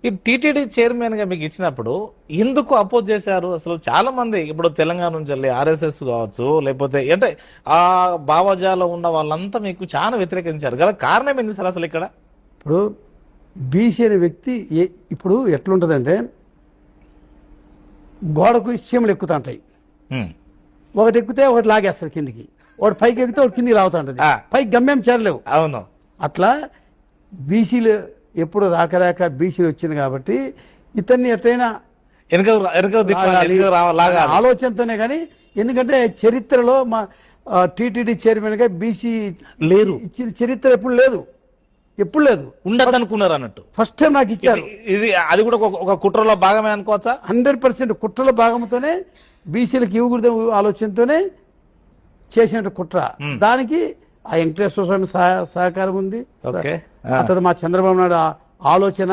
ఈ TTD chairman గా మీకు ఇచ్చినప్పుడు ఎందుకు అపోజ్ చేశారు? అసలు చాలా మంది ఇప్పుడు తెలంగాణ నుంచి వెళ్ళి ఆర్ఎస్ఎస్ కావచ్చు, లేకపోతే అంటే ఆ భావజాలం ఉన్న వాళ్ళంతా మీకు చాలా వ్యతిరేకించారు గల కారణం ఏంది సార్ అసలు ఇక్కడ? ఇప్పుడు బీసీ అనే వ్యక్తి ఇప్పుడు ఎట్లుంటుందంటే గోడకు చీమలు ఎక్కుతా ఉంటాయి. ఒకటి ఎక్కితే ఒకటి లాగేస్తారు కిందికి, ఒకటి పైకి ఎక్కితే ఒకటి కిందికి లాగుతా ఉంటుంది. పైకి గమ్యం చేరలేవు. అవును, అట్లా బీసీలు ఎప్పుడు రాక బీసీలు వచ్చింది కాబట్టి ఇతన్ని ఎట్లయినా ఆలోచనతోనే. కానీ ఎందుకంటే చరిత్రలో మా టీటీడీ చైర్మన్ గా బీసీ లేరు, ఇచ్చిన చరిత్ర ఎప్పుడు లేదు, ఎప్పుడు లేదు. ఉండదు అనుకున్నారు అన్నట్టు. ఫస్ట్ టైం నాకు ఇచ్చారు. ఇది అది కూడా ఒక కుట్రలో భాగమే అనుకోవచ్చా? 100% కుట్రలో భాగంతోనే బీసీలకు ఇవ్వకూడదు ఆలోచనతోనే చేసిన కుట్ర. దానికి ఆ వెంకటేశ్వర స్వామి సహకారం ఉంది. అతను మా చంద్రబాబు నాయుడు ఆలోచన.